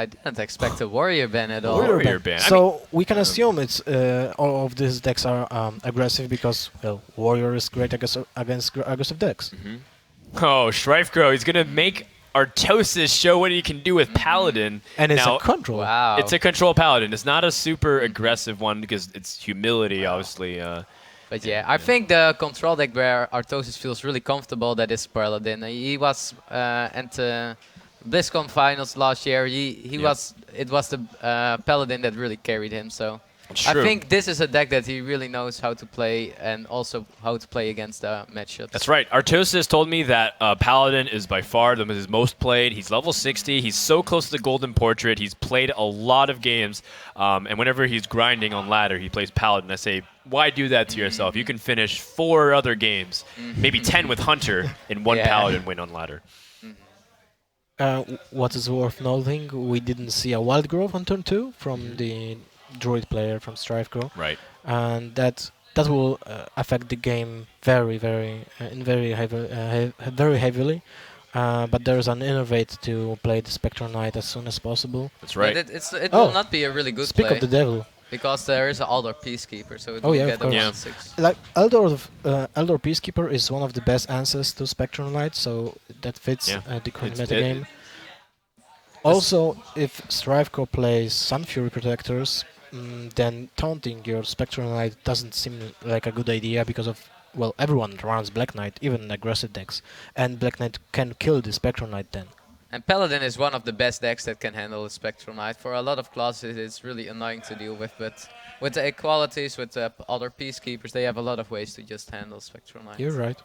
I didn't expect a warrior ban at all. Warrior ban. So we can assume it's all of these decks are aggressive because well, warrior is great against aggressive decks. Oh, StrifeCro, he's going to make Artosis show what he can do with Paladin. And it's now, a control. Wow. It's a control Paladin. It's not a super aggressive one because it's humility, obviously. But yeah, I think the control deck where Artosis feels really comfortable, that is Paladin. He was at the BlizzCon finals last year. It was the Paladin that really carried him. So I True. think this is a deck that he really knows how to play and also how to play against matchups. That's right. Artosis told me that Paladin is by far his most played. He's level 60. He's so close to the Golden Portrait. He's played a lot of games. And whenever he's grinding on ladder, he plays Paladin. I say, why do that to yourself? You can finish 4 other games, maybe 10 with Hunter, and 1 Paladin win on ladder. What is worth noting, we didn't see a wild growth on turn 2 from the druid player from StrifeCro. Right. And that will affect the game very heavily. But there is an innovate to play the Spectral Knight as soon as possible. That's right. But it will not be a really good Speak play. of the devil. Because there is an Aldor Peacekeeper, so it Oh will yeah, get of course. a 1/6. Like Eldor Peacekeeper is one of the best answers to Spectral Knight, so that fits the current meta game. Also, if StrifeCro plays Sun Fury Protectors, then taunting your Spectral Knight doesn't seem like a good idea because of, well, everyone runs Black Knight, even in aggressive decks, and Black Knight can kill the Spectral Knight then. And Paladin is one of the best decks that can handle the Spectral Knight. For a lot of classes, it's really annoying to deal with, but with the equalities, with the other Peacekeepers, they have a lot of ways to just handle Spectral Knight. You're right.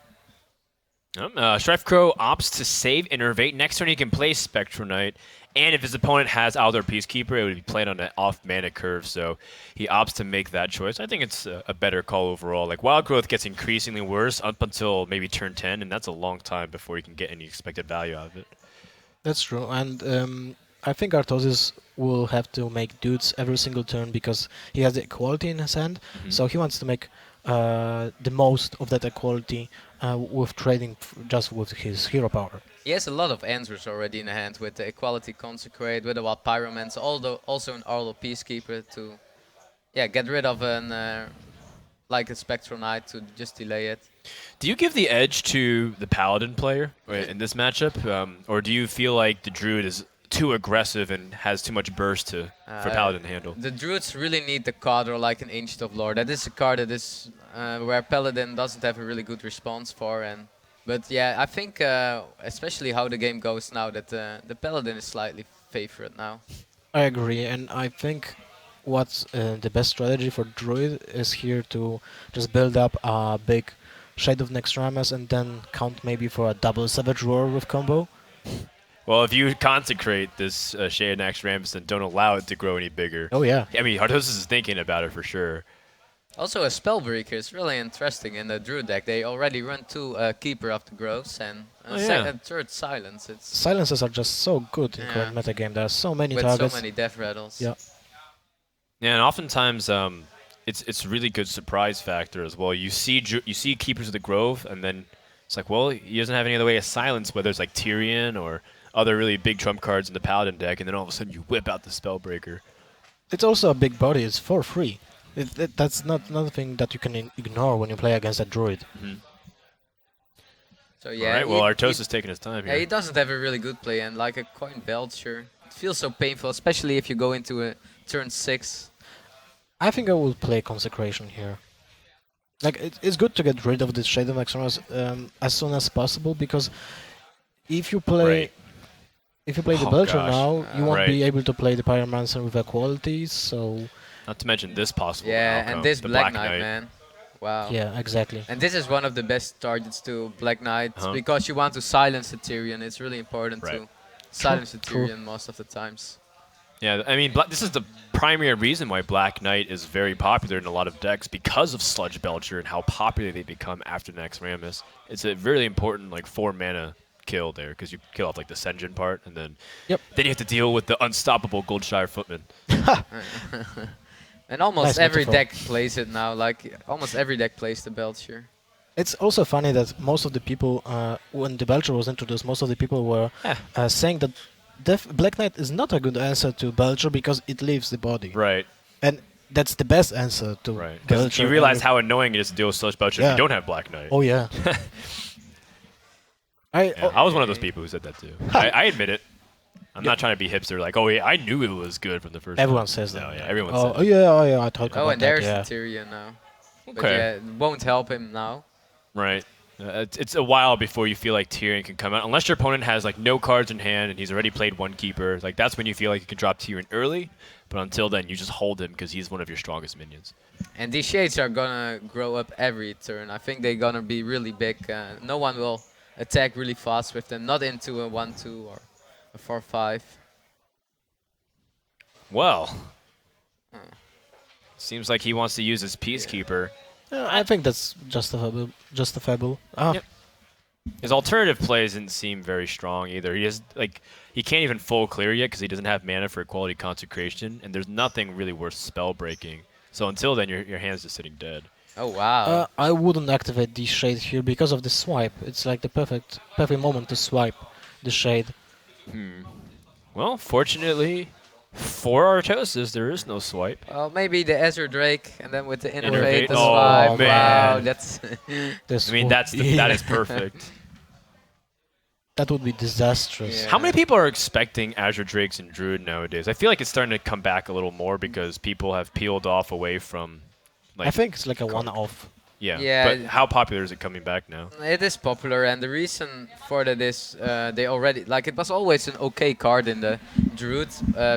StrifeCro opts to save Innervate. Next turn he can play Spectral Knight, and if his opponent has Aldor Peacekeeper, it would be played on an off mana curve, so he opts to make that choice. I think it's a better call overall. Like, Wild Growth gets increasingly worse up until maybe turn 10, and that's a long time before you can get any expected value out of it. That's true, and I think Artosis will have to make dudes every single turn because he has the equality in his hand, so he wants to make the most of that equality with trading just with his hero power. He has a lot of answers already in the hand with the Equality Consecrate, with the Wild Pyromance, also an Arlo Peacekeeper to get rid of an like a Spectral Knight to just delay it. Do you give the edge to the Paladin player in this matchup, or do you feel like the Druid is too aggressive and has too much burst for Paladin to handle? The Druids really need the card or like an Ancient of Lore. That is a card that is where Paladin doesn't have a really good response for. But yeah, I think especially how the game goes now, that the Paladin is slightly favored now. I agree, and I think what's the best strategy for Druid is here to just build up a big Shade of Nextramas and then count maybe for a double Savage Roar with combo. Well, if you consecrate this Shade of Nextramas and don't allow it to grow any bigger. Oh yeah. I mean, Artosis is thinking about it for sure. Also, a Spellbreaker is really interesting in the Druid deck. They already run 2 Keeper of the Groves and a third Silence. Silences are just so good in current metagame. There are so many with targets. so many Death Rattles. Yeah. Yeah, and oftentimes it's really good surprise factor as well. You see Keepers of the Grove, and then it's like, well, he doesn't have any other way to silence, whether it's like Tyrion or other really big trump cards in the Paladin deck, and then all of a sudden you whip out the Spellbreaker. It's also a big body. It's for free. That's not another thing that you can ignore when you play against a Druid. So yeah. All right, well, Artosis is taking his time here. Yeah, he doesn't have a really good play, and like a Coin Belcher, it feels so painful, especially if you go into a turn 6. I think I will play Consecration here. Like, it's good to get rid of this Shade of Nextramas as soon as possible, because if you play the Belcher now, you won't be able to play the Pyromancer with equalities, so... Not to mention this possible outcome, and this the Black Knight, man. Wow. Yeah, exactly. And this is one of the best targets to Black Knight, because you want to silence the Tyrion. It's really important to silence the Tyrion most of the times. Yeah, I mean, this is the primary reason why Black Knight is very popular in a lot of decks, because of Sludge Belcher and how popular they become after Naxxramas. It's a really important, like, 4-mana kill there, because you kill off, like, the Sen'jin part, and then then you have to deal with the unstoppable Goldshire Footman. And almost every deck plays it now. Like, almost every deck plays the Belcher. It's also funny that most of the people, when the Belcher was introduced, most of the people were saying that Black Knight is not a good answer to Belcher because it leaves the body. Right. And that's the best answer to Right. Because Belcher. you realize how annoying it is to deal with Slush Belcher if Yeah. you don't have Black Knight. Oh yeah. Yeah, I was one of those people who said that too. I admit it. I'm not trying to be hipster. Like, oh yeah, I knew it was good from the first. Everyone time. says that. No, yeah, everyone Oh, says. yeah, I talk about Oh, and that. there's Yeah. the Tyrion now. But Okay. yeah, it won't help him now. Right. It's a while before you feel like Tyrion can come out, unless your opponent has like no cards in hand and he's already played one keeper. Like that's when you feel like you can drop Tyrion early. But until then, you just hold him because he's one of your strongest minions. And these shades are gonna grow up every turn. I think they're gonna be really big. No one will attack really fast with them. Not into a 1-2 or a 4-5. Well, seems like he wants to use his Peacekeeper. I think that's justifiable. Justifiable. Yep. His alternative plays didn't seem very strong either. He can't even full clear yet because he doesn't have mana for Equality Consecration, and there's nothing really worth spell breaking. So until then, your hand's just sitting dead. Oh wow. I wouldn't activate the shade here because of the swipe. It's like the perfect moment to swipe the shade. Well, fortunately, for Artosis, there is no swipe. Well, maybe the Azure Drake, and then with the Innervate. Innervate, the Oh, swipe. man. Wow, that's This I mean, would- that is perfect. that would be disastrous. Yeah. How many people are expecting Azure Drakes and Druid nowadays? I feel like it's starting to come back a little more because people have peeled off away from. Like, I think it's like a one-off. Yeah. Yeah. But how popular is it coming back now? it is popular, and the reason for that is they already like it was always an okay card in the Druid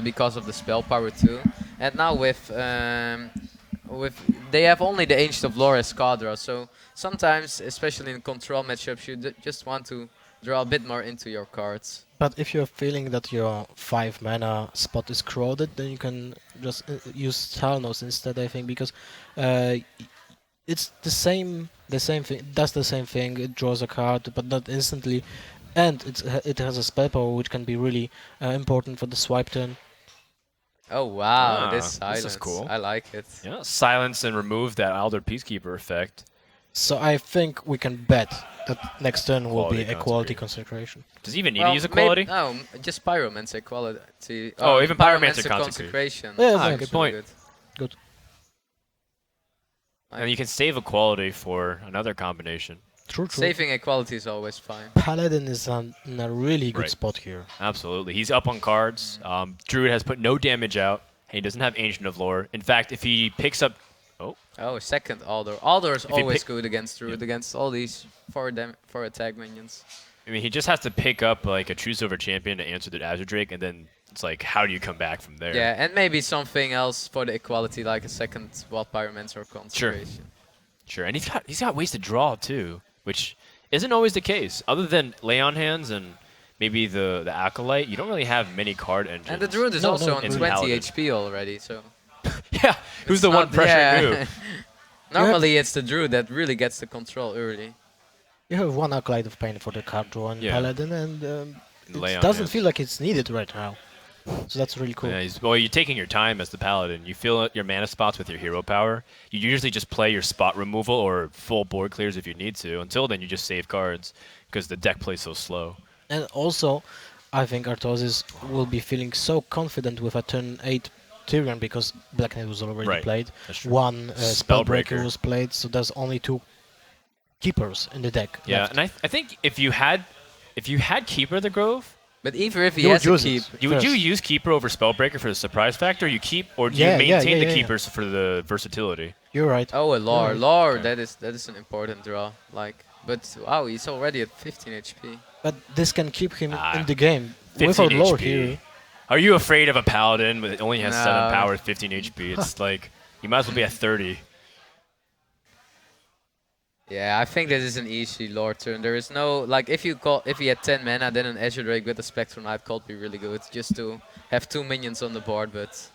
because of the spell power too, and now with they have only the Ancient of Lore as Kadra, so sometimes, especially in control matchups, you just want to draw a bit more into your cards. But if you're feeling that your 5 mana spot is crowded, then you can just use Thalnos instead, I think, because it's the same thing. It does the same thing. It draws a card, but not instantly, and it has a spell power which can be really important for the swipe turn. Oh wow, Ah, this this silence. is cool. I like it. Yeah. Silence and remove that Alder Peacekeeper effect. So I think we can bet that next turn will be Quality Equality Consecration. Does he even need Well, to use maybe- Equality? No, just Pyromancer Equality. Oh, even Pyromancer Consecration. Yeah, That's good actually point. Good. And you can save Equality for another combination. True. Saving Equality is always fine. Paladin is in a really good Right. spot here. Absolutely. He's up on cards. Druid has put no damage out. He doesn't have Ancient of Lore. In fact, if he picks up... Oh, second Alder. Alder is If he always pick- good against Druid, against all these 4 attack minions. I mean, he just has to pick up like a Truce Over Champion to answer the Azure Drake, and then it's like, how do you come back from there? Yeah, and maybe something else for the Equality, like a second Wild Pyromancer or Consecration. Sure, and he's got ways to draw too, which isn't always the case. Other than Lay on Hands and maybe the Acolyte, you don't really have many card engines. And the Druid is No, also no, on in 20 Paladin. HP already, so... Yeah, who's it's the one not- pressuring yeah. who? Normally it's the Druid that really gets the control early. You have one Acolyte of Pain for the card draw in Yeah. Paladin, and Lay it on doesn't Hands. feel like it's needed right now. So that's really cool. Yeah, well, you're taking your time as the Paladin. You fill your mana spots with your hero power. You usually just play your spot removal or full board clears if you need to. Until then, you just save cards because the deck plays so slow. And also, I think Artosis will be feeling so confident with a turn 8 Tyrion because Black Knight was already Right, played. that's true. One Spellbreaker Spellbreaker. was played, so there's only 2 keepers in the deck. Yeah, left. and I think if you had Keeper of the Grove, But even if he You has would to use keep... it. would you First. use Keeper over Spellbreaker for the surprise factor? You keep, or do Yeah, you yeah, maintain yeah, the yeah. Keepers for the versatility? You're right. Oh, a Lore. Right. Lore, Okay. that is an important draw. Like, but wow, he's already at 15 HP. But this can keep him Ah, in the game. 15 Without lore HP. here. Are you afraid of a Paladin that only has 7 No. power, 15 HP? It's like, you might as well be at 30. Yeah, I think this is an easy Lore turn. There is no like if he had 10 mana, then an Azure Drake with a Spectral Knight could be really good, just to have 2 minions on the board. But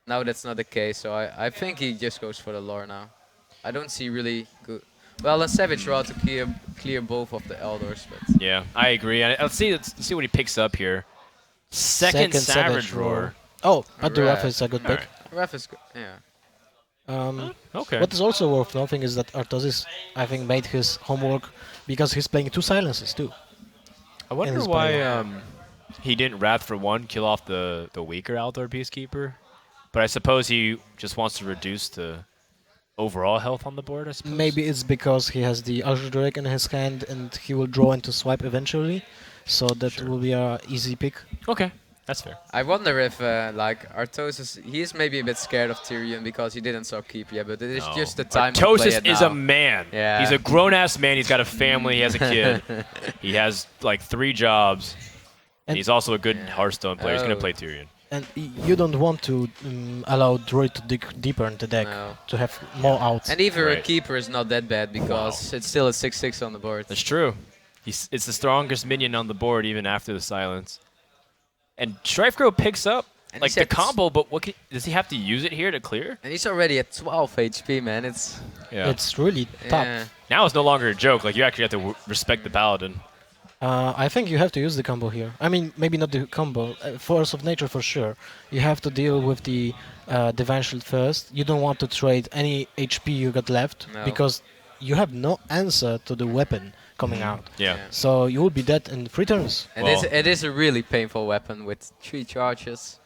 now that's not the case, so I think he just goes for the Lore now. I don't see really good. Well, a Savage Rod to clear both of the Elders, but Yeah, I agree. And let's see what he picks up here. Second Savage Roar. Oh, but the Right. Wrath is a good pick. Alright. Wrath is yeah. Okay. What is also worth noting is that Artosis, I think, made his homework because he's playing 2 silences too. I wonder his why. player. he didn't Wrath for 1 kill off the weaker Altdor Peacekeeper. But I suppose he just wants to reduce the overall health on the board, I suppose. Maybe it's because he has the Azure Drake in his hand and he will draw into swipe eventually, so that will be a easy pick. Okay, that's fair. I wonder if like Artosis, he's maybe a bit scared of Tyrion because he didn't saw keep yet, but it is just the time to play Artosis it is now. a man. Yeah. He's a grown-ass man. He's got a family. He has a kid. He has like 3 jobs. And he's also a good Hearthstone player. He's going to play Tyrion. And you don't want to allow Druid to dig deeper in the deck to have more outs. And even a keeper is not that bad because it's still a 6/6 on the board. That's true. It's the strongest minion on the board even after the silence. And StrifeCro picks up like the combo, but does he have to use it here to clear? And he's already at 12 HP, man. It's really tough. Now it's no longer a joke. Like you actually have to respect the Paladin. I think you have to use the combo here. I mean, maybe not the combo. Force of Nature for sure. You have to deal with the Divine Shield first. You don't want to trade any HP you got left because you have no answer to the weapon coming out. Yeah. So you will be dead in 3 turns. And it is a really painful weapon with 3 charges.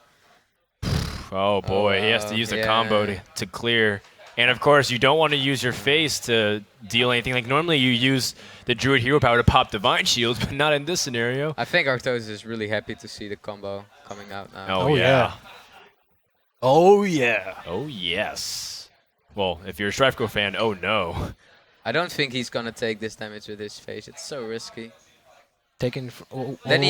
Oh boy, he has to use the combo to clear. And of course, you don't want to use your face to deal anything. Like normally you use the Druid hero power to pop Divine Shields, but not in this scenario. I think Artosis is really happy to see the combo coming out now. Oh yeah. Oh yeah. Oh yes. Well, if you're a StrifeCro fan, oh no. I don't think he's gonna take this damage with his face. It's so risky. Taking. Then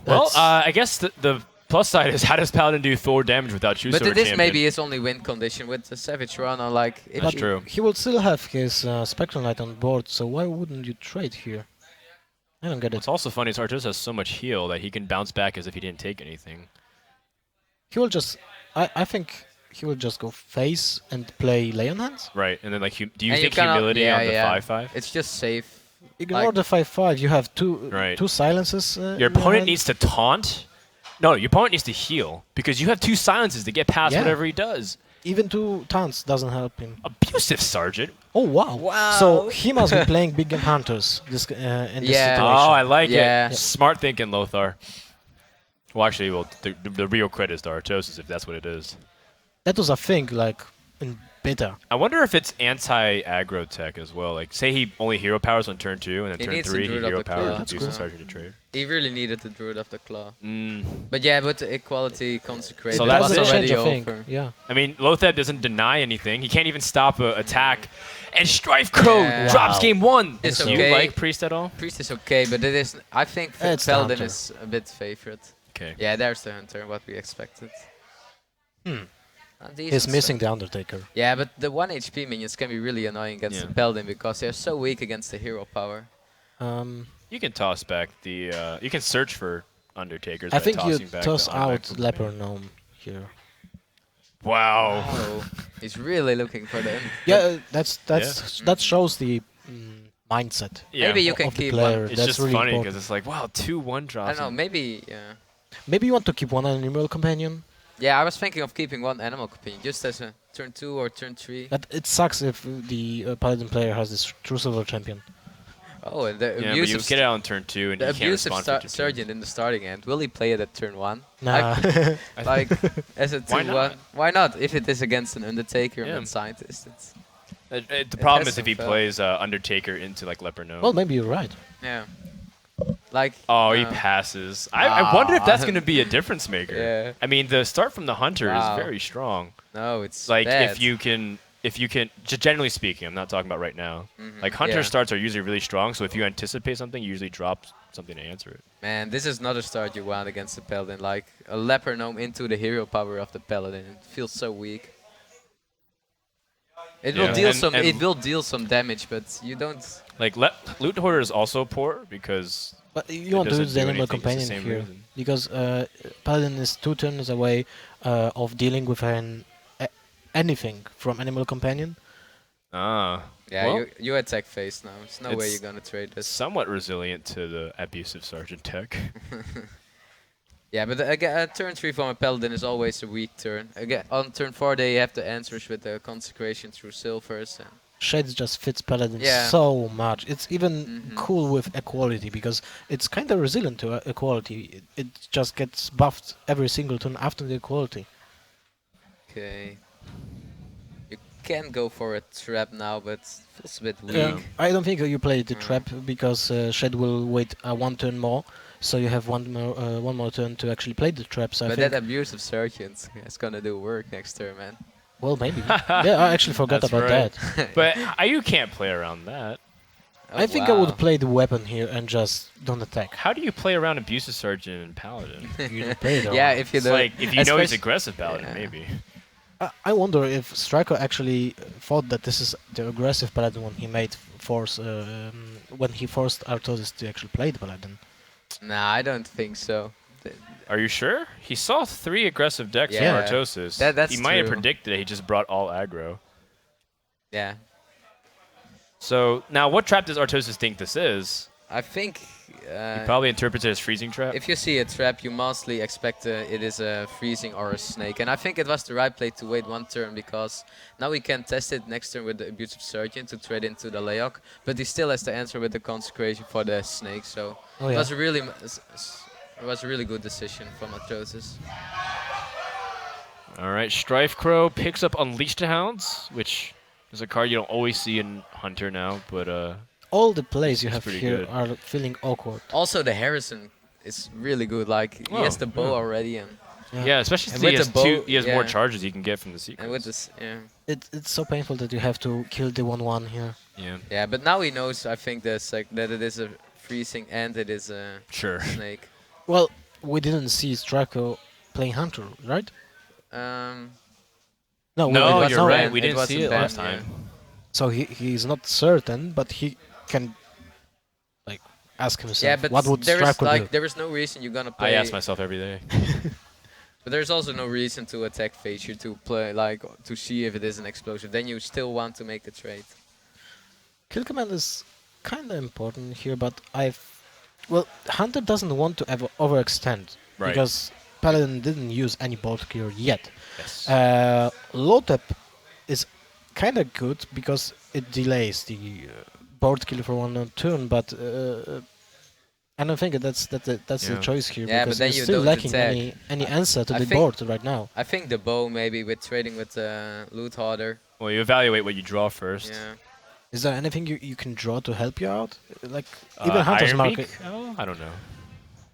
well, I guess the plus side is how does Paladin do 4 damage without choose over But this champion? maybe his only win condition with the Savage Run or like... That's true. He will still have his Spectral Knight on board, so why wouldn't you trade here? I don't get it. What's also funny is Artosis has so much heal that he can bounce back as if he didn't take anything. He will just... I think he will just go face and play Lay on Hands? Right, and then like, do you think humility on the 5/5? It's just safe. Ignore the 5/5. You have two silences. Your opponent needs to taunt. No, your opponent needs to heal because you have 2 silences to get past whatever he does. Even 2 taunts doesn't help him. Abusive Sergeant. Oh wow! Wow. So he must be playing Big Game Hunters in this situation. Oh, I like it. Smart thinking, Lothar. Well, actually, the real credit is to Artosis if that's what it is. That was a thing, like in beta. I wonder if it's anti-aggro tech as well. Like, say he only hero powers on turn 2, and then turn 3 he hero powers Abusive Sergeant to trade. He really needed the Druid of the Claw. But yeah, but the equality consecrated So that's was already over. Yeah. I mean, Lothar doesn't deny anything. He can't even stop an attack. And StrifeCro drops game 1. It's Do you like Priest at all? Priest is okay, but it is. I think Paladin is a bit favored. Okay. Yeah, there's the Hunter, what we expected. He's missing the Undertaker. Yeah, but the 1 HP minions can be really annoying against the Paladin because they're so weak against the hero power. You can toss back the. You can search for Undertakers. I think you back toss out Leper Gnome here. Wow. He's really looking for the. Yeah, that shows the mindset. Yeah. Maybe you can keep one. It's just really funny because it's like, wow, 2 1-drops. I don't know, maybe, Maybe you want to keep 1 Animal Companion? Yeah, I was thinking of keeping 1 Animal Companion, just as a turn 2 or turn 3. But it sucks if the Paladin player has this True Silver champion. Oh, and the but you get it on turn 2 and the you can't respond abusive Sergeant in the starting end, will he play it at turn 1? Nah. Like, as a 2-1? Why not? If it is against an Undertaker and Scientist, it's... the problem is if he plays Undertaker into like Leper Gnome. Well, maybe you're right. Yeah. Like. Oh, he passes. I wonder if that's going to be a difference maker. Yeah. I mean, the start from the Hunter is very strong. No, it's like bad. if you can, just generally speaking, I'm not talking about right now. Like Hunter starts are usually really strong, so if you anticipate something, you usually drop something to answer it. Man, this is not a start you want against the Paladin. Like a Leper Gnome into the hero power of the Paladin. It feels so weak. It will deal it will deal some damage, but you don't. Like Loot Hoarder is also poor because. But you want to use the Animal Companion here because Paladin is 2 turns away of dealing with anything from Animal Companion. Ah. Yeah, well, you attack face now. There's no way you're gonna trade this. Somewhat resilient to the Abusive Sergeant tech. Yeah, but again, turn 3 from a Paladin is always a weak turn. Again, on turn 4 they have the answers with the Consecration through Silvers. Shades just fits Paladin Yeah. so much. It's even cool with equality because it's kind of resilient to equality. It just gets buffed every single turn after the equality. Okay. You can go for a trap now, but feels a bit Yeah. weak. I don't think you play the Mm. trap because Shed will wait one turn more, so you have one more turn to actually play the trap. So I But think, that abusive Sergeant is gonna do work next turn, man. well, maybe. Yeah, I actually forgot That's about right. that. But you can't play around that. Oh, I think I wow. would play the weapon here and just don't attack. How do you play around Abusive Sergeant and Paladin? You don't play it Yeah, around. if you It's do. like, if you know he's especially- aggressive Paladin, yeah. maybe. I wonder if StrifeCro actually thought that this is the aggressive Paladin when he made when he forced Artosis to actually play the Paladin. Nah, I don't think so. Are you sure? He saw 3 aggressive decks Yeah. from Artosis. That's he might have true. predicted it. He just brought all aggro. Yeah. So now, what trap does Artosis think this is? I think He probably interprets it as freezing trap. if you see a trap, you mostly expect it is a freezing or a snake. And I think it was the right play to wait one turn because now we can test it next turn with the Abusive Sergeant to trade into the Layok. But he still has to answer with the Consecration for the snake. So Oh it yeah. was a really it was a really good decision from Artosis. All right, StrifeCro picks up Unleash the Hounds, which is a card you don't always see in Hunter now, but All the plays you It's have pretty here good. are feeling awkward. Also, the Harrison is really good. Like he Oh, has the bow yeah. already, and yeah, especially And since he with has, the bow, he has more yeah. charges he can get from the secrets. with this, yeah, It's so painful that you have to kill the 1/1 here. Yeah, yeah. But now he knows. I think that it is a freezing and it is a sure. snake. Well, we didn't see StrifeCro playing Hunter, right? No, No, it you're was- right. banned. We It didn't wasn't see it last banned, time. So he's not certain, but he can like ask himself, Yeah, but what would there is StrifeCro do? there is no reason you're gonna play. I ask myself every day. But there's also no reason to attack Facier to play to see if it is an explosive. Then you still want to make the trade. Kill command is kind of important here, but well, Hunter doesn't want to ever overextend Right. because Paladin didn't use any bolt clear yet. Yes. Lotep is kind of good because it delays the board kill for one turn, but I don't think that's the Yeah. choice here Yeah, but because then you're you still don't lacking attack. any answer to I the think- board right now. I think the bow maybe with trading with loot harder. Well, you evaluate what you draw first. Yeah. Is there anything you can draw to help you out? Like even Hunter's Iron market. Beak? Oh, I don't know.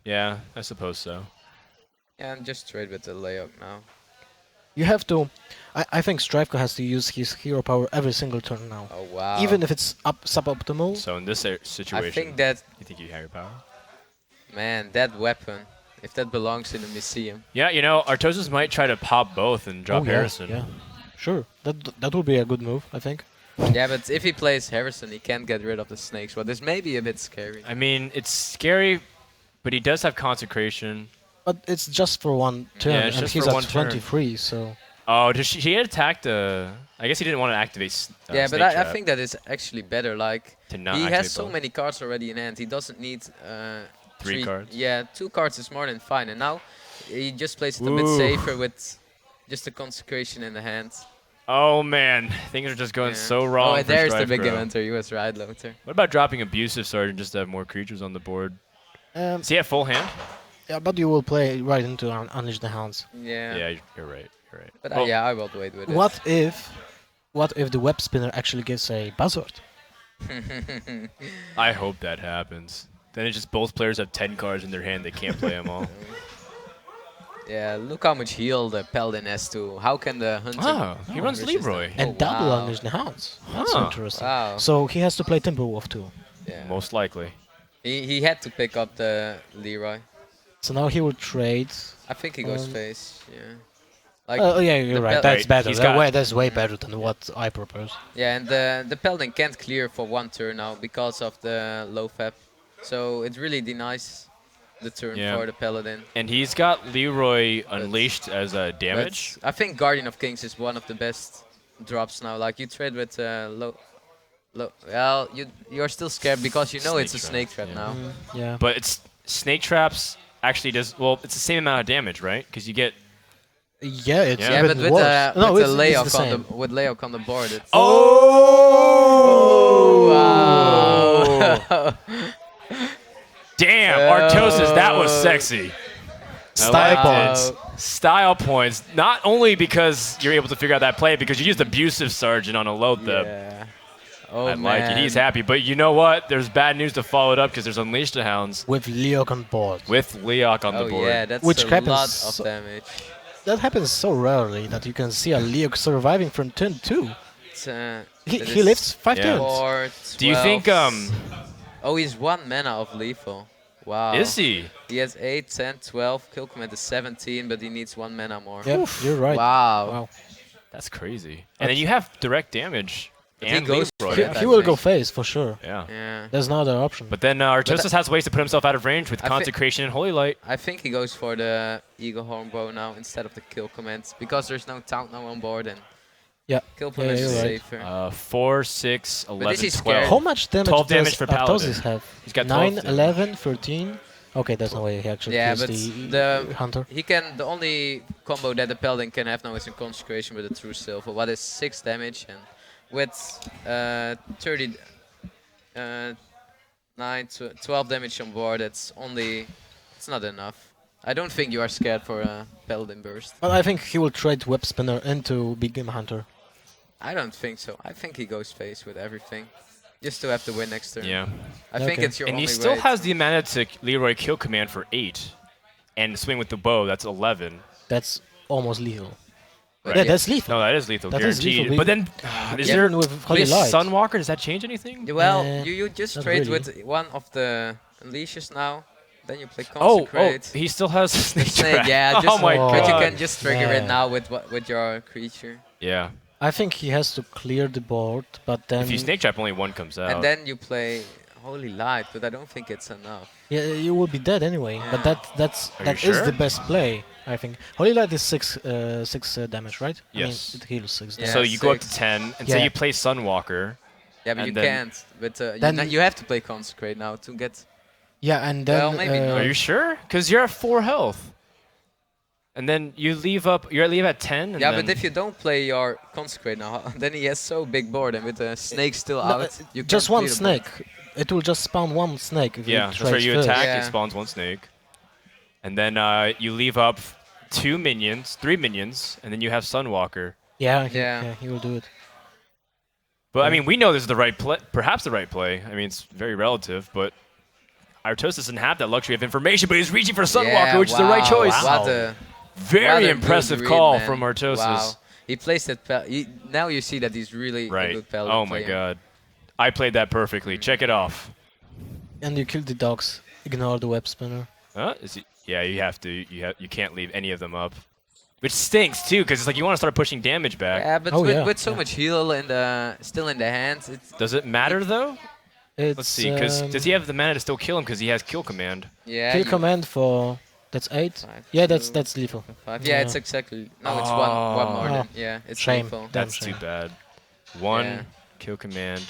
Yeah, I suppose so. Yeah, and just trade with the layup now. You have to. I think StrifeCro has to use his hero power every single turn now, Oh wow. even if it's suboptimal. So in this situation, I think that you think you have your power? man, that weapon, if that belongs in a museum. Yeah, you know, Artosis might try to pop both and drop Oh, yeah, Harrison. Yeah, sure. That would be a good move, I think. Yeah, but if he plays Harrison, he can't get rid of the snakes. Well, this may be a bit scary. I mean, it's scary, but he does have consecration. But it's just for one turn, Yeah, it's and just he's for at one turn. 23, so Oh, he had attacked I guess he didn't want to activate. Yeah, but Snake I Trap think that is actually better. Like to not he activate has so both. many cards already in hand. He doesn't need Three cards? Yeah, 2 cards is more than fine. And now he just plays it a bit Ooh. safer with just the consecration in the hand. Oh man, things are just going Yeah. so wrong. Oh, for and there's the big StrifeCro. inventor. You was right, Lothar. What about dropping Abusive Sergeant just to have more creatures on the board? Does he have full hand? yeah. But you will play right into Unleash the Hounds. Yeah. Yeah, you're right. You're right. But Well, yeah, I will wait with it. What if the web spinner actually gives a buzzword? I hope that happens. Then it's just both players have 10 cards in their hand. They can't play them all. Yeah, look how much heal the Paladin has too. How can the hunter... Ah, he runs resist Leroy. that? And Oh, double wow. Unleash the Hounds. That's Huh. interesting. Wow. So he has to play Timberwolf too. Yeah. Most likely. He had to pick up the Leroy. So now he will trade. I think he goes Um, face. Yeah. Like Oh yeah, you're the right. Pel- That's Right, better. he's got- That's way better than what I propose. yeah, and the Paladin can't clear for one turn now because of the low fab. So it really denies the turn Yeah. for the Paladin. And he's got Leroy Unleashed as a damage. But I think Guardian of Kings is one of the best drops now. Like you trade with low. Well, you're still scared because you know Snake it's a trap, snake trap yeah. now. Yeah. But it's Snake Traps actually does, well, it's the same amount of damage, right? Because you get Yeah, it's Yeah, Yeah, even but with worse. No, with it's the the Leok on same. the Leok on the board. It's Oh! wow. Damn, Artosis, that was sexy. Style liked points. Style points, not only because you're able to figure out that play, because you used abusive Sergeant on a low theb. Yeah. Oh I man. like it. He's happy. But you know what? There's bad news to follow it up because there's Unleash the Hounds With Leok on board. with Leok on the Oh board. yeah, that's Which a happens lot so- of damage. That happens so rarely that you can see a Leok surviving from turn 2. It's, He that he is lives 5 Yeah. turns. 4, Do you think 12. Oh, he's 1 mana of lethal. Wow. is he? He has 8, 10, 12. Kill command is 17, but he needs 1 mana more. Yep, you're right. Wow. Wow. That's crazy. And then you have direct damage. But he And goes Leroy. for He, it, he I will think. go face for sure. Yeah. Yeah. There's no other option. But then Artosis has ways to put himself out of range with I thi- Consecration and Holy Light. I think he goes for the Eagle Horn Bow now instead of the kill commands because there's no taunt now on board and Yeah. kill command you're is right. safer. 4, 6, 11, is 12. scary. How much damage 12 does damage for Paladin. Artosis have? He's got 12 9, damage. 11, 13. Okay, that's no way he actually Yeah, kills but the hunter. he can the only combo that the Paladin can have now is in Consecration with a True Silver. What is 6 damage and with 30 9 to 12 damage on board, it's not enough. I don't think you are scared for a Paladin burst. But I think he will trade Web Spinner into Big Game Hunter. I don't think so. I think he goes face with everything. Just to have the win next turn. Yeah. I think Okay. it's your And only he still way. has the mana to Leroy kill command for 8. And swing with the bow, that's 11. That's almost lethal. Right. Yeah, that's lethal. No, that is lethal, That is guaranteed. lethal. But then, is Even there with Holy is Light. Sunwalker? Does that change anything? Well, Eh, you just not trade really. with one of the Unleashes now. Then you play Oh, Consecrate. he still has Snake Snake, Trap. yeah, Oh just my Oh. but you god. can just trigger it Man. now with your creature. Yeah. I think he has to clear the board, but then... If you Snake Trap, only one comes out. And then you play Holy Light, but I don't think it's enough. Yeah, you will be dead anyway. But Yeah. that Are you is sure? the best play, I think. Holy Light is 6 damage, right? Yes. I mean, it heals 6 Yeah. so you go up to 6. 10, and Yeah. say you play Sunwalker. Yeah, but And you then- can't. But Then- you have to play Consecrate now to get. Yeah, and then... Well, maybe not. Are you sure? Because you're at 4 health. And then you leave at 10. And Yeah, then but if you don't play your Consecrate now, then he has so big board, and with the snake still No, out, you just can't one clear the board. snake. It will just spawn one snake if yeah, you that's where trade you first. attack. Yeah. It spawns one snake. And then you leave up 3 minions, and then you have Sunwalker. Yeah, Yeah. he will do it. But I mean, we know this is the right play, perhaps the right play. I mean, it's very relative, but Artosis doesn't have that luxury of information, but he's reaching for Sunwalker, Yeah, which is the right wow, choice. What a Very what a impressive good call read, man. from Artosis. Wow. He placed it. Now you see that he's really a Right. good Paladin Oh my player. god. I played that perfectly. Check it off. And you kill the dogs. Ignore the web spinner. Yeah, you have to. You can't leave any of them up. Which stinks too, because it's like you want to start pushing damage back. Yeah, but Oh, with, yeah, with so yeah. much heal still in the hands, it's Does it matter though? It's, Let's see, because does he have the mana to still kill him? Because he has kill command. yeah. kill you- command for... That's 8? 5, Yeah, that's 2, that's lethal. 5. Yeah, it's Yeah. exactly. No, it's one more. Oh. Than, yeah, it's Shame. lethal. Damn That's shame. too bad. 1 Yeah. kill command.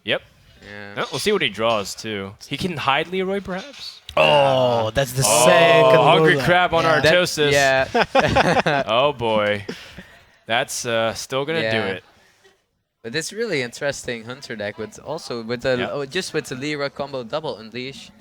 Yep. Yeah. Oh, we'll see what he draws too. He can hide Leroy perhaps. Oh, that's the Oh, second hungry ruler. crab on Yeah. our Artosis. Yeah. Oh boy. That's still gonna do Yeah. it. But it's really interesting hunter deck, but also with the Yeah. just with the Lyra combo double unleash.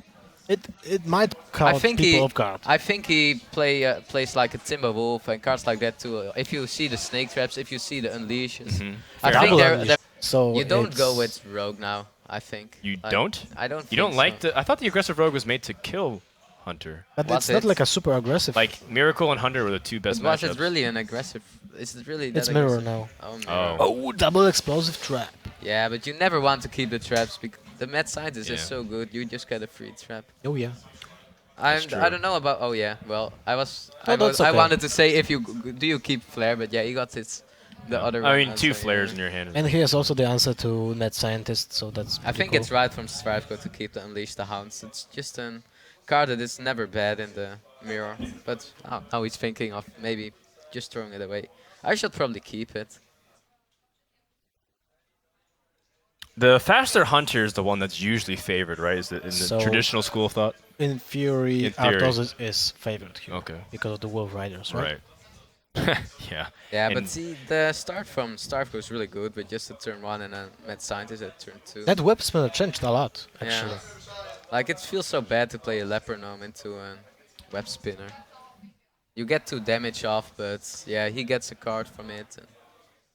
It might I caught think people he off guard. I think he plays like a Timberwolf and cards like that too. If you see the snake traps, if you see the unleashes, Mhm. I Fair think Double they're, unleash. they're So you don't go it's- with rogue now. I think You Like, don't? I don't. You don't think like so. the? I thought the aggressive rogue was made to kill Hunter. But Was it's not it? like a super aggressive. Like Miracle and Hunter were the two best But was matchups. it really an aggressive? Is it really? it's that mirror aggressive? now. Oh, mirror. Oh. Oh, double explosive trap. Yeah, but you never want to keep the traps because the mad scientist is Yeah. so good. You just get a free trap. Oh yeah. I true. don't know about. Oh yeah. Well, I was. No, that's I okay. wanted to say if you do you keep flare, but yeah, you got it. The other. I one, mean, I'd 2 say, flares yeah. in your hand. And he has also the answer to Mad Scientist, so that's. I pretty think cool. it's right from StrifeCro to keep the Unleash the Hounds. It's just a card that is never bad in the mirror. But now he's thinking of maybe just throwing it away. I should probably keep it. The faster Hunter is the one that's usually favored, right? Is it in the So- traditional school of thought? In theory, In theory. Artosis is favored here Okay. because of the Wolf Riders, right? Right. Yeah. Yeah, but And see, the start from StrifeCro is really good with just a turn 1 and a Mad Scientist at turn 2. That web spinner changed a lot, Yeah. actually. Like, it feels so bad to play a Leopardome into a Web Spinner. You get 2 damage off, but yeah, he gets a card from it. And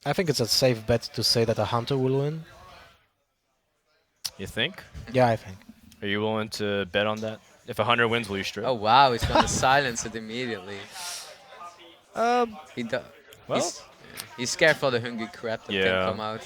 I think it's a safe bet to say that a hunter will win. you think? Yeah, I think. Are you willing to bet on that? If a hunter wins, will you strip? oh wow, he's gonna silence it immediately. Um, He do Well, he's scared for the hungry crap that can Yeah. come out.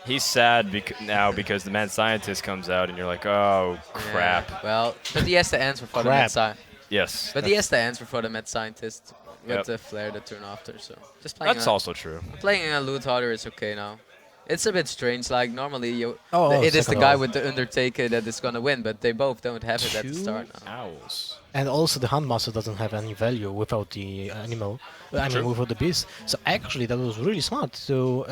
he's sad now because the mad scientist comes out, and you're like, oh crap. Yeah, well, but he has the answer for the Crap. Mad Scientist. Yes. But he has the answer for the Mad Scientist with Yep. the flare the turn after. So just playing. That's a, also true. Playing a loot hoarder is okay now. It's a bit strange. Like normally Oh, it is the second guy level. with the Undertaker that is gonna win, but they both don't have it at the 2 start now. owls. and also the Handmaster doesn't have any value without the animal. I mean, True. without the beast. So actually, that was really smart to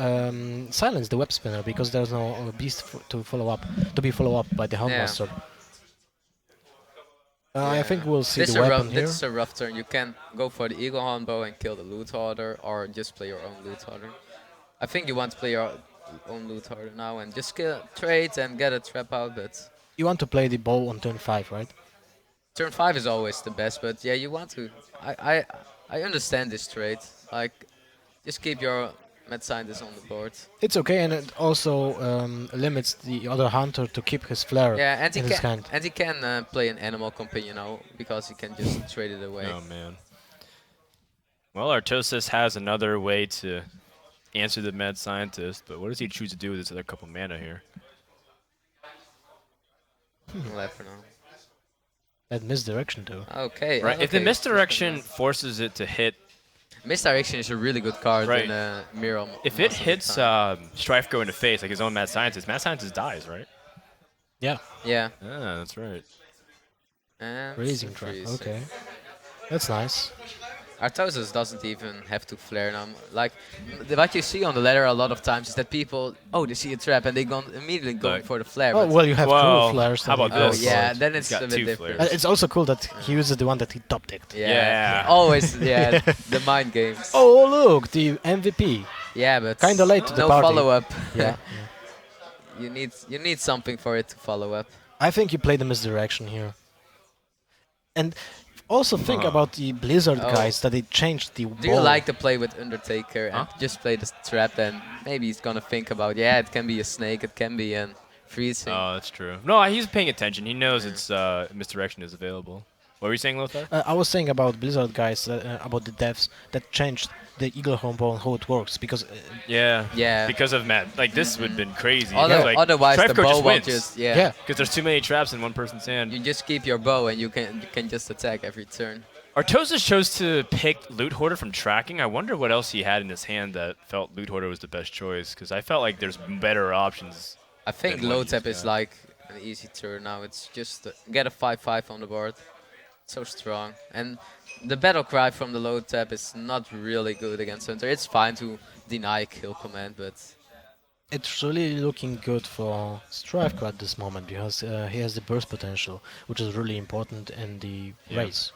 silence the web spinner because there's no beast to follow up, to be followed up by the Handmaster. I think we'll see This the a weapon rough, here. This is a rough turn. You can go for the Eagle Horn Bow and kill the loot hoarder, or just play your own loot hoarder. I think you want to play your own loot hoarder now and just kill trades and get a trap out. But You want to play the bow on turn 5, right? turn 5 is always the best. But yeah, you want to. I understand this trade. Like, just keep your Mad Scientist on the board. It's okay, and it also limits the other hunter to keep his flare Yeah, and in his hand. he can play an animal companion now because he can just trade it away. Oh man. Well, Artosis has another way to answer the mad scientist, but what does he choose to do with his other couple mana here? Left for now. That misdirection, though. Okay. Right. If the okay, misdirection forces it to hit, Misdirection is a really good card Right. in Mirror. if it hits StrifeCro in the face, like his own mad scientist dies, right? Yeah, Yeah. Ah, that's right. And raising some trap. freeze. Okay, that's nice. Artosis doesn't even have to flare now. Like, what you see on the ladder a lot of times is that people, they see a trap and they immediately go Like- for the flare. Oh but well, you have Well, two flares. how then about you go this? for yeah, it. then He's it's got a bit 2 different. flares. It's also cool that he uses the one that he top decked. Yeah. Yeah. Always, yeah, the mind games. Oh look, the MVP. Yeah, but Kinda late to the no party. follow up. Yeah. You need something for it to follow up. I think you play the misdirection here. And also think about the Blizzard Oh. guys that they changed the Do you ball. like to play with Undertaker and Huh? just play the trap and maybe he's gonna think about, it can be a snake, it can be a freezing. Oh, that's true. No, he's paying attention. He knows it's misdirection is available. What were you saying, Lothar? I was saying about Blizzard guys, about the devs that changed the Eagle Home Ball and how it works because Yeah. Yeah. Because of Matt. Like, this would have been crazy. Other- Otherwise, the StrifeCro bow just will wins. just yeah. Because there's too many traps in one person's hand. You just keep your bow and you can just attack every turn. Artosis chose to pick Loot Hoarder from tracking. I wonder what else he had in his hand that felt Loot Hoarder was the best choice. Because I felt like there's better options. I think Then low what tap he's is got. like an easy turn now. It's just get a 5/5 on the board. So strong. And the battle cry from the low tap is not really good against Hunter. It's fine to deny kill command, but It's really looking good for StrifeCro at this moment because he has the burst potential, which is really important in the Yeah. race.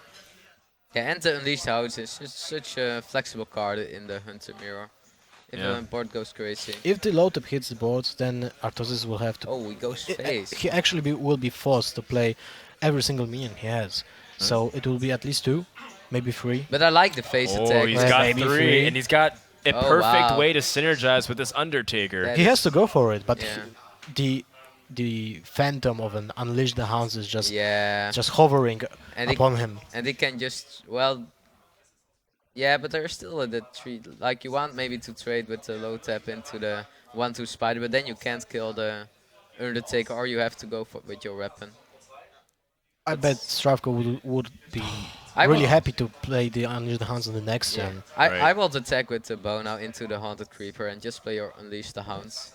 yeah, and the Unleashed House is just such a flexible card in the Hunter mirror. If Yeah. the board goes crazy. If the low tap hits the board, then Artosis will have to. Oh, he goes face. He actually will be forced to play every single minion he has. So it will be at least 2, maybe 3. But I like the face Oh, attack. he's Well, got maybe 3, three. and he's got a Oh, perfect wow. way to synergize with this Undertaker. That He has to go for it, but Yeah. the phantom of an Unleash the Hounds is just Yeah. just hovering And he, upon him. and he can just, yeah, but there's still the tree. Like, you want maybe to trade with the low tap into the 1/2 spider, but then you can't kill the Undertaker, or you have to go for with your weapon. I bet StrifeCro would be I really will- happy to play the Unleash the Hounds on the next Yeah. turn. Right. I will attack with the bow now into the Haunted Creeper and just play your Unleash the Hounds.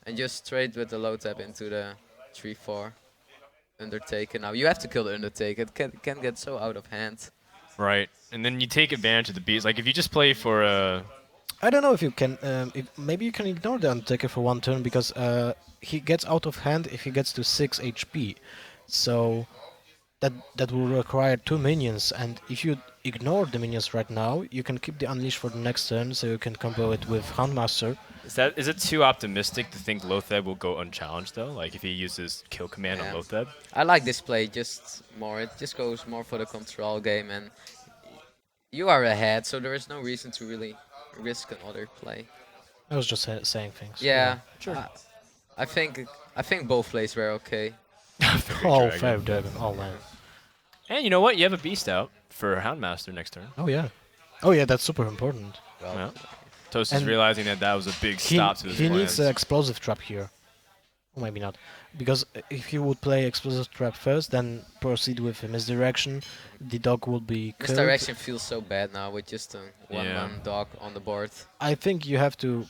And just trade with the low tap into the 3/4 Undertaker. Now, you have to kill the Undertaker. It can get so out of hand. Right. And then you take advantage of the beast. Like, if you just play for I don't know if you can. Maybe you can ignore the Undertaker for one turn because he gets out of hand if he gets to 6 HP. So that will require 2 minions, and if you ignore the minions right now, you can keep the unleash for the next turn, so you can combo it with Houndmaster. Is it too optimistic to think Lotheb will go unchallenged though? Like if he uses kill command on Yeah. Lotheb? I like this play just more. It just goes more for the control game, and you are ahead, so there is no reason to really risk another play. I was just saying things. Yeah, Sure. I think both plays were okay. Oh, Dragon. Fairy Dragon. Oh man. And you know what? You have a beast out for Houndmaster next turn. Oh yeah. Oh yeah, that's super important. Well, Yeah. Toast is And realizing that that was a big He, stop to his he needs plans. an explosive trap here. Or maybe not. Because if he would play explosive trap first, then proceed with a misdirection, the dog will be killed. misdirection feels so bad now with just a one-man Yeah. dog on the board. I think you have to.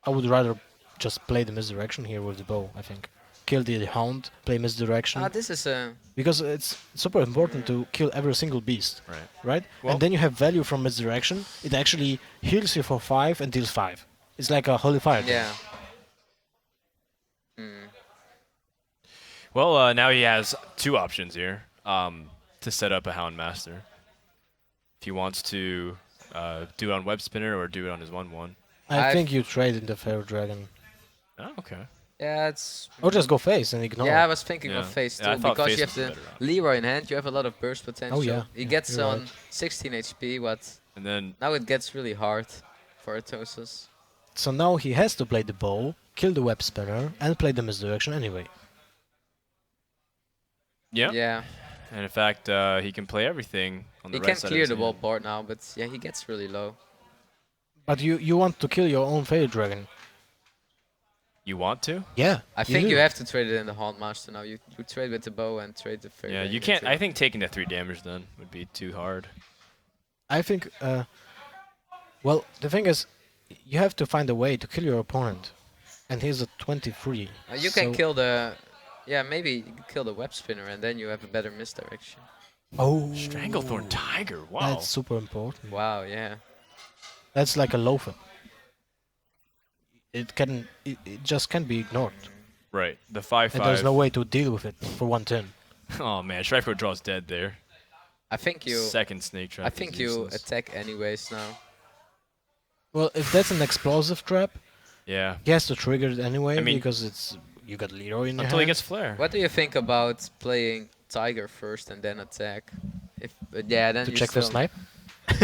I would rather just play the misdirection here with the bow, I think. Kill the hound, play misdirection. This is a Because it's super important to kill every single beast, Right. right? Well- And then you have value from misdirection. It actually heals you for 5 and deals 5. It's like a holy fire. yeah. Well, now he has two options here to set up a Houndmaster. If he wants to do it on Web Spinner or do it on his 1/1. I I've- think you trade in the Fairy Dragon. Oh, okay. Yeah, it's. Or just go face and ignore. Yeah, I was thinking Yeah. of face Yeah, I too thought because face you was have the the better option. Leroy in hand. You have a lot of burst potential. yeah. He Yeah, gets you're on right. 16 HP, but And then now it gets really hard for Artosis. So now he has to play the bow, kill the web spinner, and play the misdirection anyway. yeah. Yeah, And in fact, he can play everything on the he right can side clear of the his whole hand. board now, but yeah, he gets really low. But you want to kill your own Fairy Dragon. You want to? Yeah. I think do. you have to trade it in the Houndmaster now. You trade with the bow and trade the fairy. Yeah, you can't. I think taking the 3 damage then would be too hard. I think. Well, the thing is, you have to find a way to kill your opponent, and he's at 23. You can so- kill the. Yeah, maybe you can kill the web spinner and then you have a better misdirection. Oh. Stranglethorn Tiger. Wow. That's super important. Wow, yeah. That's like a loafer. It just can't be ignored, Right. The 5/5. and there's no way to deal with it for 1 turn. Oh man, StrifeCro draws dead there. I think you. Second snake trap. I is think you useless. attack anyways now. Well, if that's an explosive trap, Yeah. he has to trigger it anyway I mean- because it's you got Leroy in your Until he hand. gets flare. What do you think about playing Tiger first and then attack? If yeah, then to you check for still, snipe.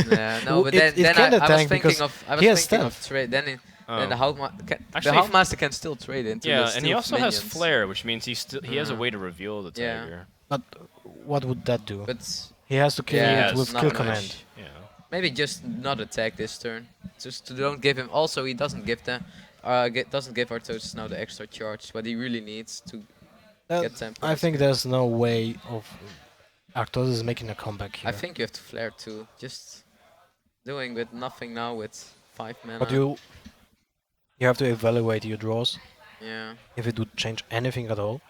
Yeah, no, but It then can I was attack thinking because of he has thinking of stealth. trade. Then Oh. the Actually, Houndmaster can still trade into Yeah, the and he stealth also has minions. flare, which means he has a Mhm. way to reveal the Yeah. tiger. But what would that do? But He has to kill Yeah, it with not kill much. command. Yeah. maybe just not attack this turn. Just to don't give him. Also, he doesn't give the. Doesn't give Artosis now the extra charge, but he really needs to get tempo. I think there's no way of Artosis making a comeback here. I think you have to flare too. Just doing with nothing now with 5 mana. But you have to evaluate your draws Yeah. if it would change anything at all.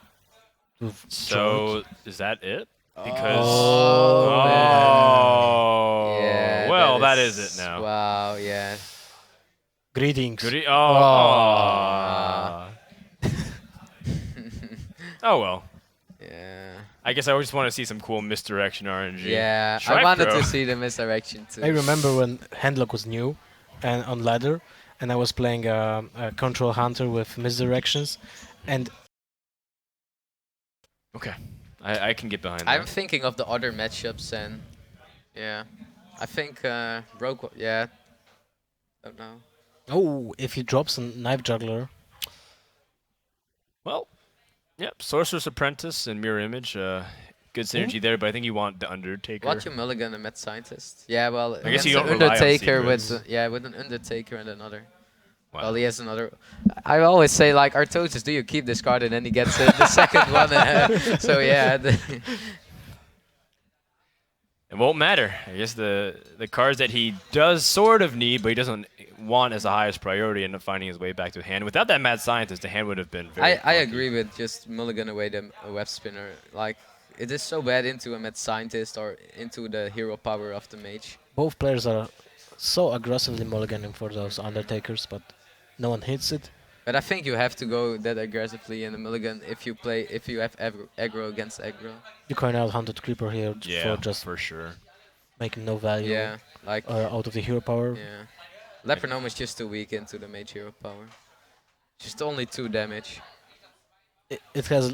to draw it. So is that it? Because Oh, oh, Yeah. well, that is it now. Wow. Yeah. Greetings. Goody. Oh. Aw. Oh well. Yeah. I guess I just want to see some cool misdirection RNG. Yeah. I wanted StrifeCro. to see the misdirection too. I remember when Handlock was new and on ladder, and I was playing a control hunter with misdirections, and Okay. I can get behind I'm that. thinking of the other matchups and yeah. I think Broke. Yeah. Don't know. oh, if he drops a knife juggler, Well, yep. Sorcerer's Apprentice and Mirror Image. Good synergy there, but I think you want the Undertaker. Watch you mulligan a Mad Scientist. Yeah, well, I guess you against don't an rely on Undertaker secrets. with with an Undertaker and another. Wow. Well, he has another. I always say like Artosis, do you keep this card and then he gets the second one. So yeah, It won't matter. I guess the cards that he does sort of need, but he doesn't want as the highest priority, end up finding his way back to hand. Without that Mad Scientist, the hand would have been very I funky. agree with just mulligan away the web spinner. Like it is so bad into a Mad Scientist or into the hero power of the mage. both players are so aggressively mulliganing for those Undertakers, but no one hits it. But I think you have to go that aggressively in the mulligan if you have aggro against aggro. You can out Hunted Creeper here for Yeah, just for sure. making no value Yeah, like out of the hero power. yeah. Leper Gnome is just too weak into the mage hero power. Just only 2 damage. It has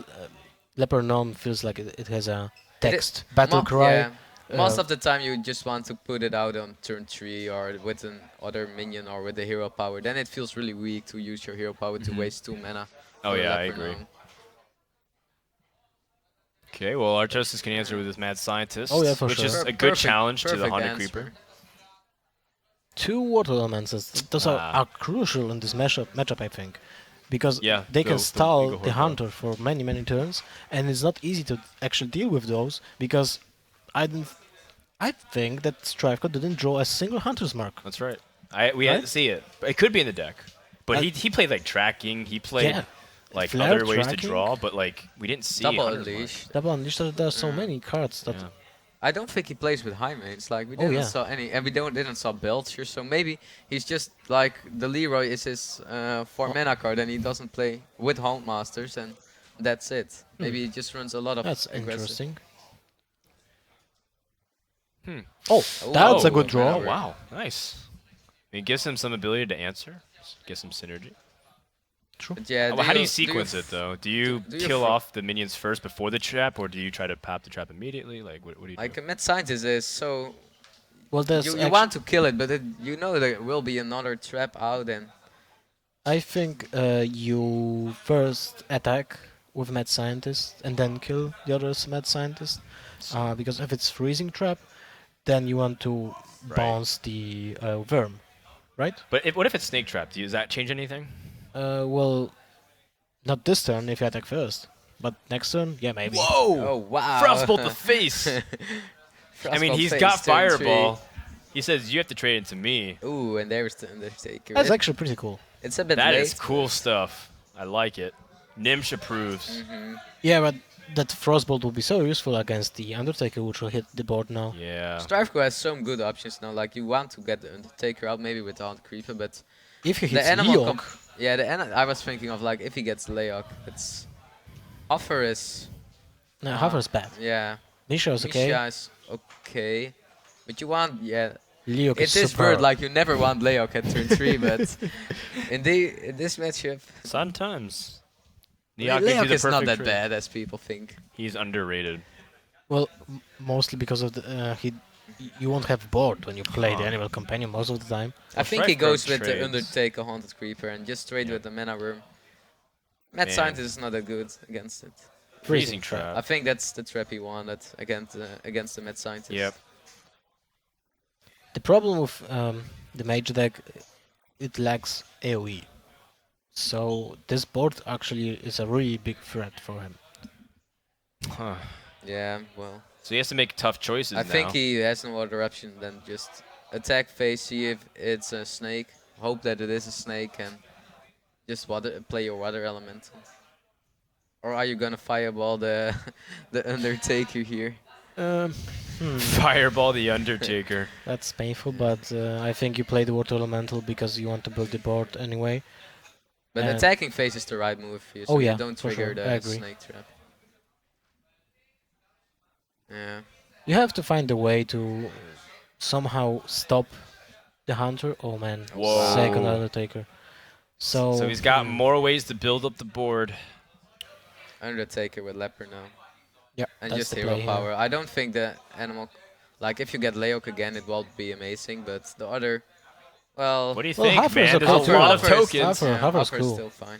Leper Gnome feels like it has a It i- text battle mo- cry. Yeah. Most uh, of the time you just want to put it out on turn 3 or with an other minion or with the hero power. Then it feels really weak to use your hero power to waste 2 mana. Oh for yeah, I Leper agree. Gnome. Okay, well, Artosis can answer with his Mad Scientist, Oh, yeah, for which sure. is a good Perfect- challenge to the perfect Haunted answer. Creeper. 2 water elementals. Those Ah. are crucial in this matchup, I think, because Yeah, they can the stall Eagle the Horde, hunter for many turns, and it's not easy to actually deal with those because I didn't. I think that StrifeCro didn't draw a single hunter's mark. That's right. We Right? didn't see it. It could be in the deck. But Uh, he played like tracking. He played Yeah, like Flare other ways to tracking. draw, but like we didn't see Double Hunter's Mark. Unleash. Double Unleash. There's so many cards that Yeah. I don't think he plays with high mains. Like we Oh, didn't yeah. saw any, and we didn't saw Belcher. So maybe he's just like the Leroy is his 4 mana card, and he doesn't play with Houndmasters, and that's it. Maybe he just runs a lot of that's aggressive. interesting. Hmm. Oh, Oh, that's a oh, good Oh, draw. Mana wow. Nice. It gives him some ability to answer. Gives some synergy. True. But yeah, Well, how do you you sequence it, though? Do you do you kill fr- off the minions first before the trap, or do you try to pop the trap immediately? Like, what do you Like do? a mad scientist is so Well, there's you actu- want to kill it, but you know there will be another trap out, and I think you first attack with Mad Scientist and then kill the other Mad Scientist. Because if it's freezing trap, then you want to Right. bounce the worm, right? But what if it's snake trap? Does that change anything? Well, not this turn if you attack first, but next turn, yeah, maybe. Whoa! oh wow, Frostbolt the face! I mean, Frostbolt he's face, got turn Fireball. He says, you have to trade it to me. 3. Ooh, and there's the Undertaker. That's actually pretty cool. It's a bit That late. is cool stuff. I like it. Nimsh approves. Yeah, but that Frostbolt will be so useful against the Undertaker, which will hit the board now. Yeah. StrifeCro has some good options now. Like you want to get the Undertaker out, maybe with the Hunt Creeper, but If he the hits animal. Leok, Yeah, I was thinking of like if he gets Leok, it's Offer is no, Hover's bad. yeah. Misha is okay. Misha is okay, but you want Leok It is is super. bird like you never want Leok at turn 3, but in this matchup, Sometimes. Neok gives you Leok the is not perfect that trade. bad as people think. He's underrated. Well, mostly because of the you won't have board when you play the Huh. Animal Companion most of the time. I think he StrifeCro goes with the trades. Undertaker Haunted Creeper and just trade Yeah. with the Mana Worm. Mad Man. Scientist is not that good against it. Freezing trap. I think that's the trap he wanted against the Mad Scientist. Yep. The problem with the Mage deck, it lacks AoE. So this board actually is a really big threat for him. Huh. Yeah, well. So he has to make tough choices I now. think he has no other option than just attack phase, see if it's a snake, hope that it is a snake, and just play your water element. Or are you gonna fireball the the Undertaker here? Fireball the Undertaker. That's painful, but I think you play the Water Elemental because you want to build the board anyway. But And- attacking phase is the right move here, so Oh you yeah, don't for trigger sure, I the agree. snake trap. Yeah. You have to find a way to somehow stop the Hunter. Oh man, Whoa. second Undertaker. So He's got more ways to build up the board. Undertaker with Leper now. Yeah, And that's just the hero play here. power. I don't think the animal, like if you get Leok again, it won't be amazing. But the other, well, What do you Well, think, Hover is man? a There's cool a lot of card. tokens. Hover- Hover's Hover's cool. still fine.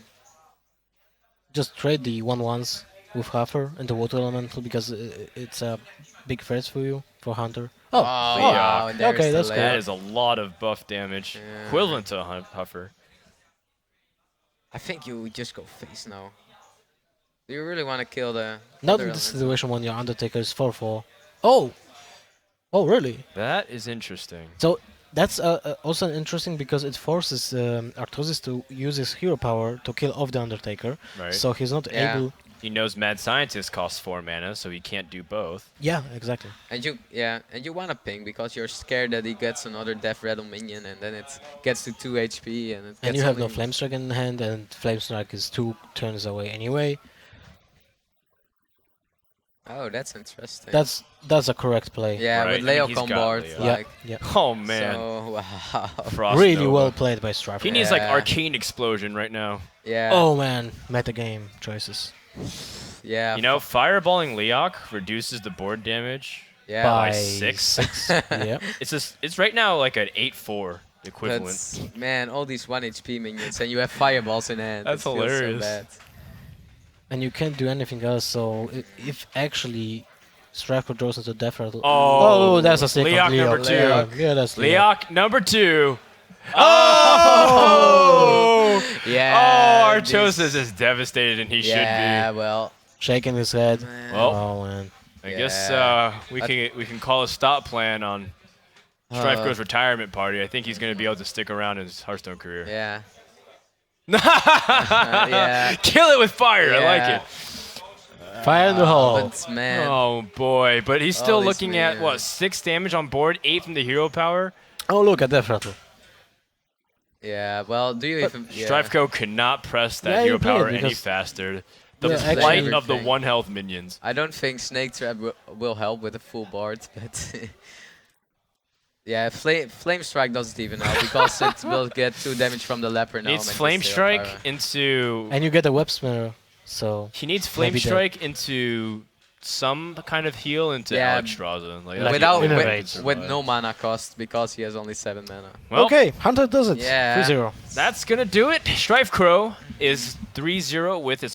Just trade the 1/1s with Huffer and the Water Elemental because it's a big threat for you for Hunter. Oh, wow, and there's okay, the that's Leok. cool. That is a lot of buff damage. Yeah. Equivalent to a Huffer. I think you just go face now. Do you really want to kill the? not other in this element? situation when your Undertaker is 4/4. Oh, oh really? That is interesting. So that's also interesting because it forces Artosis to use his hero power to kill off the Undertaker. Right. So he's not Yeah. able he knows Mad Scientist costs 4 mana, so he can't do both. Yeah, exactly. And you want to ping because you're scared that he gets another Death Rattle minion and then it gets to 2 HP and it And gets you have no only- Flame Strike in hand, and Flame Strike is 2 turns away anyway. Oh, that's interesting. That's a correct play. yeah, Right, with I mean, Leo he's on got board, Leo. Yeah, like yeah. Oh man, so wow. Frost Really Nova. well played by StrifeCro. He needs like Yeah. Arcane Explosion right now. Yeah. Oh man, metagame choices. Yeah. You know, fireballing Leok reduces the board damage. Yeah. by 6. Yeah. It's right now like an 8-4 equivalent. But man, all these 1 HP minions and you have fireballs in hand. That's it feels hilarious. So bad. And you can't do anything else, so if actually StrifeCro draws into Death Rattle... Oh, that's a sick Leok on Leok. number 2. Yeah, that's Leok. Leok number 2. Oh! Yeah. Oh, Artosis is devastated, and he Yeah, should well. Shaking his head. Man. Well, Oh man. be. I guess Yeah. we can call a stop plan on StrifeCro's retirement party. I think he's going to be able to stick around in his Hearthstone career. Yeah. yeah. Kill it with fire. I like Yeah. it. Fire in the hole. But man. Oh boy, but he's still these looking at what, minions. 6 damage on board, 8 from the hero power. Oh look at Death Rattle. Yeah, well, do you even... Yeah. StrifeCro cannot press that Yeah, hero you can, power any because- faster. The Yeah, flight actually- of the Everything. 1 health minions. I don't think Snake Trap will help with a full board, but... yeah, Flame Strike doesn't even help because it will get 2 damage from the Leper now. Needs and Flame just Strike Pyro. into... And you get a Web Spinner, so... He needs Flame maybe that- Strike into some kind of heal into Yeah, Alexstrasza. Like, like Without, Innervate. with no mana cost because he has only 7 mana. Well, Okay, Hunter does it. Yeah. 3-0. that's going to do it. StrifeCro is 3-0 with his